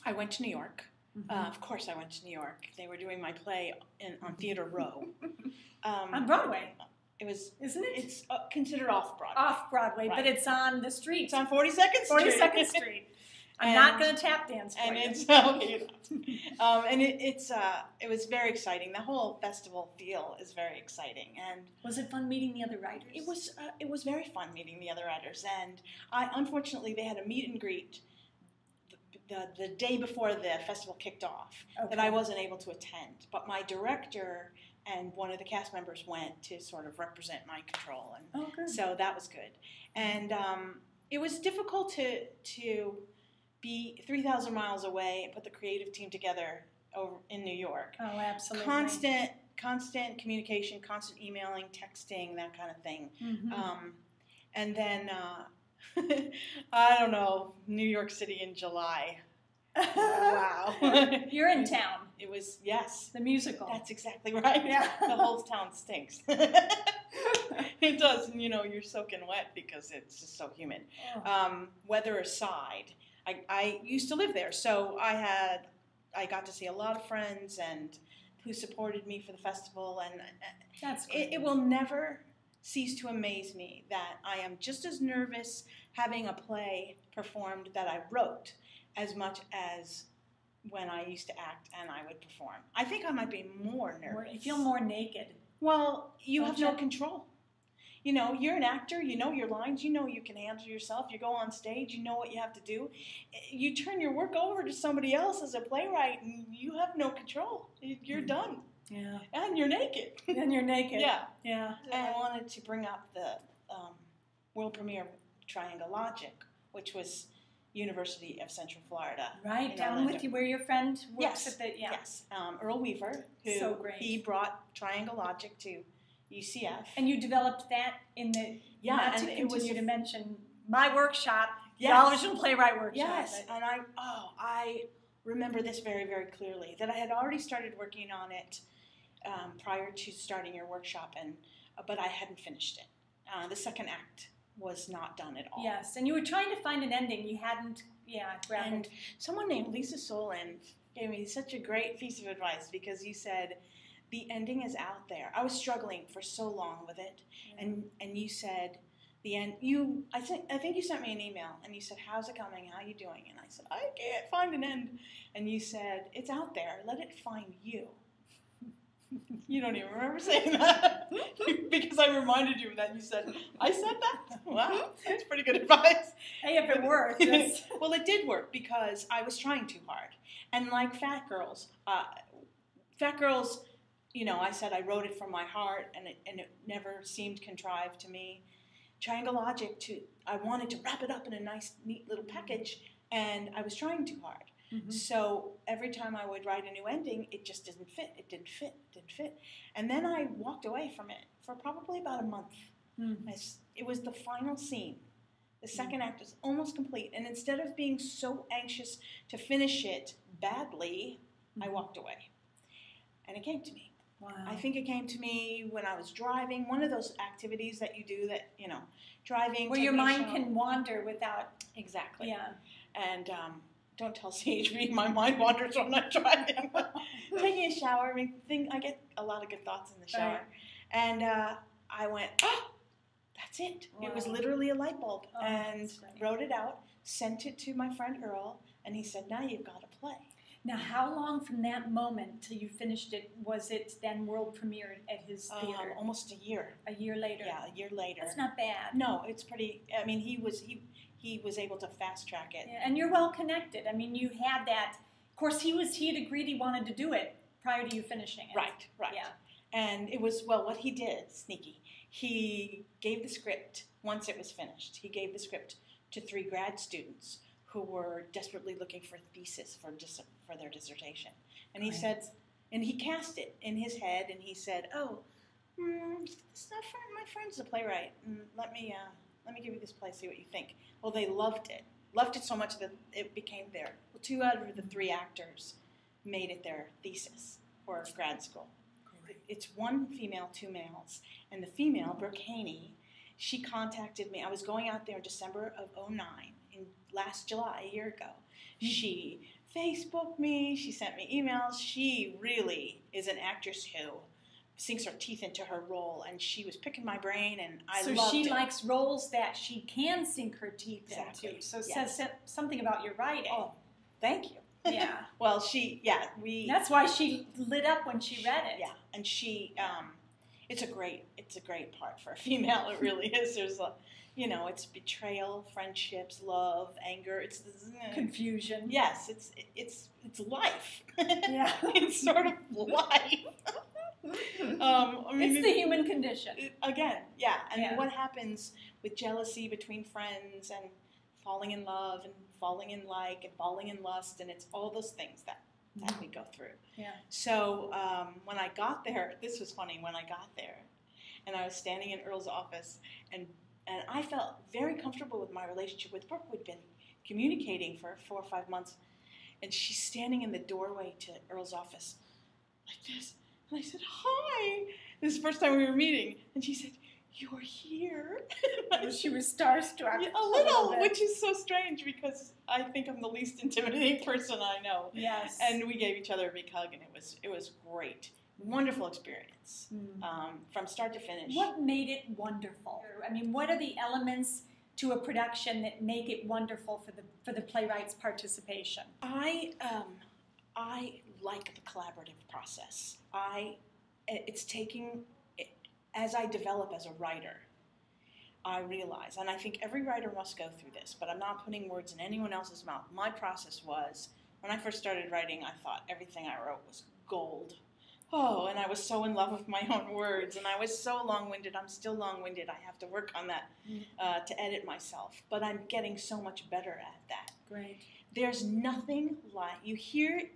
I went to New York. Of course I went to New York. They were doing my play on Theater Row. On Broadway. It was, isn't it? It's considered off-Broadway. Off-Broadway, right. But it's on the street. It's on 42nd Street. 42nd Street. I'm not going to tap dance for and you. It's okay. And it was very exciting. The whole festival feel is very exciting. And was it fun meeting the other writers? It was very fun meeting the other writers. And unfortunately they had a meet and greet the day before the festival kicked off that I wasn't able to attend. But my director and one of the cast members went to sort of represent my control, and so that was good. And it was difficult to be 3,000 miles away and put the creative team together over in New York. Oh, absolutely. Constant communication, constant emailing, texting, that kind of thing. And then I don't know, New York City in July. Wow. You're in town. It was, yes. The musical. That's exactly right. Yeah. The whole town stinks. It does, and you're soaking wet because it's just so humid. Weather aside, I used to live there, so I got to see a lot of friends and who supported me for the festival, and that's great. It will never cease to amaze me that I am just as nervous having a play performed that I wrote as much as when I used to act and I would perform. I think I might be more nervous. You feel more naked. Well, you have no control. You're an actor, you know your lines, you can handle yourself, you go on stage, you know what you have to do. You turn your work over to somebody else as a playwright and you have no control. You're done. Yeah. And you're naked. And you're naked. Yeah. Yeah. And I wanted to bring up the world premiere of Triangle Logic, which was University of Central Florida. Right, down with you where your friend works at the, Yes, Earl Weaver, who so great. He brought Triangle Logic to UCF. And you developed that in the, not to continue to mention my workshop, the Original Playwright Workshop. Yes, and I remember this very, very clearly, that I had already started working on it prior to starting your workshop, but I hadn't finished it. The second act was not done at all. Yes, and you were trying to find an ending. You hadn't, grappled. And someone named Lisa Soland gave me such a great piece of advice, because you said, the ending is out there. I was struggling for so long with it, and you said, the end. I think you sent me an email, and you said, how's it coming? How are you doing? And I said, I can't find an end. And you said, it's out there. Let it find you. You don't even remember saying that, because I reminded you of that, and you said, I said that? Wow, that's pretty good advice. Hey, if it worked. Well, it did work, because I was trying too hard. And like Fat Girls, I said I wrote it from my heart, and it never seemed contrived to me. Triangle Logic, I wanted to wrap it up in a nice, neat little package, and I was trying too hard. So every time I would write a new ending, it just didn't fit. It didn't fit. And then I walked away from it for probably about a month. It was the final scene. The second act was almost complete. And instead of being so anxious to finish it badly, I walked away. And it came to me. Wow. I think it came to me when I was driving. One of those activities that you do that, driving. Where your mind can wander without. Exactly. Yeah. And don't tell CHB my mind wanders when I'm driving. Taking a shower, I get a lot of good thoughts in the shower. Right. And I went, that's it. Wow. It was literally a light bulb. And wrote it out, sent it to my friend Earl, and he said, now you've got to play. Now, how long from that moment till you finished it was it then world premiered at his theater? Almost a year. A year later? Yeah, a year later. That's not bad. No, it's pretty, he was able to fast track it. Yeah, and you're well connected. You had that. Of course, he had agreed he wanted to do it prior to you finishing it. Right. Yeah. And it was, what he did, sneaky, he gave the script, once it was finished, he gave the script to 3 grad students who were desperately looking for a thesis for their dissertation. And he said, and he cast it in his head, and he said, my friend's a playwright, and let me give you this play, see what you think. Well, they loved it so much that it became 2 out of the 3 actors made it their thesis for grad school. Great. It's 1 female, 2 males, and the female, Brooke Haney, she contacted me. I was going out there in December of '09, last July, a year ago. She Facebooked me. She sent me emails. She really is an actress who sinks her teeth into her role, and she was picking my brain, and I loved it. So she likes roles that she can sink her teeth into. So yes. says something about your writing. Oh, thank you. Yeah. Well, That's why she lit up when she read it. Yeah, and she, it's a great part for a female. It really is. There's it's betrayal, friendships, love, anger. It's confusion. Yes, it's life. Yeah, it's sort of life. It's the human condition. Again, yeah. What happens with jealousy between friends and falling in love and falling in like and falling in lust, and it's all those things that we go through. Yeah. So when I got there, this was funny. When I got there, and I was standing in Earl's office, and I felt very comfortable with my relationship with Brooke. We'd been communicating for 4 or 5 months, and she's standing in the doorway to Earl's office like this. And I said, "Hi." This is the first time we were meeting. And she said, "You're here." She was starstruck. A little, which is so strange because I think I'm the least intimidating person I know. Yes. And we gave each other a big hug, and it was great. Wonderful experience from start to finish. What made it wonderful? I mean, what are the elements to a production that make it wonderful for the playwright's participation? I like the collaborative process. It's taking, as I develop as a writer, I realize, and I think every writer must go through this, but I'm not putting words in anyone else's mouth. My process was, when I first started writing, I thought everything I wrote was gold. Oh, and I was so in love with my own words, and I was so long-winded. I'm still long-winded. I have to work on that to edit myself, but I'm getting so much better at that. Great. There's nothing like, you hear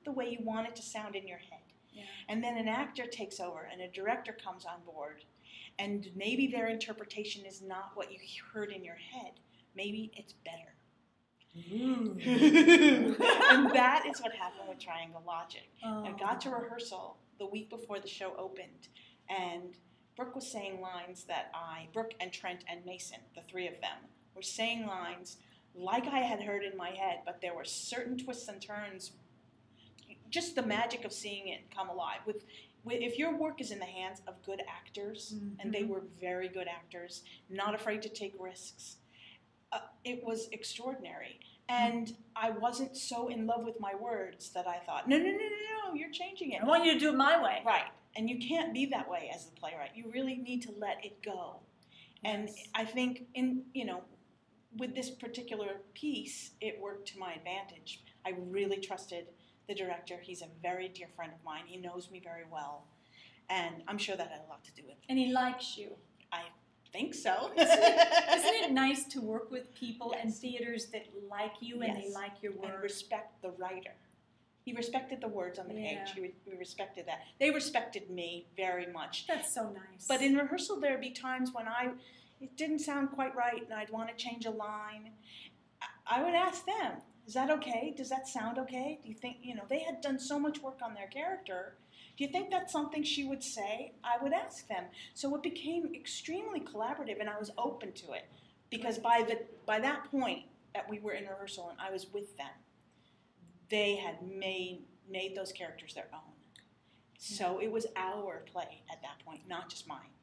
the way you want it to sound in your head. Yeah. And then an actor takes over and a director comes on board, and maybe their interpretation is not what you heard in your head. Maybe it's better. And that is what happened with Triangle Logic. Oh. I got to rehearsal the week before the show opened, and Brooke was saying lines that Brooke and Trent and Mason, the three of them, were saying lines like I had heard in my head, but there were certain twists and turns, just the magic of seeing it come alive. If your work is in the hands of good actors, and they were very good actors, not afraid to take risks, it was extraordinary. And I wasn't so in love with my words that I thought, no, you're changing it. I want you to do it my way. Right. And you can't be that way as a playwright. You really need to let it go. Yes. And I think with this particular piece, it worked to my advantage. I really trusted the director. He's a very dear friend of mine. He knows me very well. And I'm sure that had a lot to do with it. And he likes you. I think so. Isn't it nice to work with people in theaters that like you and they like your work? And respect the writer. He respected the words on the page. We respected that. They respected me very much. That's so nice. But in rehearsal, there'd be times when it didn't sound quite right, and I'd want to change a line. I would ask them, "Is that okay? Does that sound okay? Do you think, they had done so much work on their character. Do you think that's something she would say?" I would ask them. So it became extremely collaborative, and I was open to it. Because by that point that we were in rehearsal and I was with them, they had made those characters their own. So it was our play at that point, not just mine.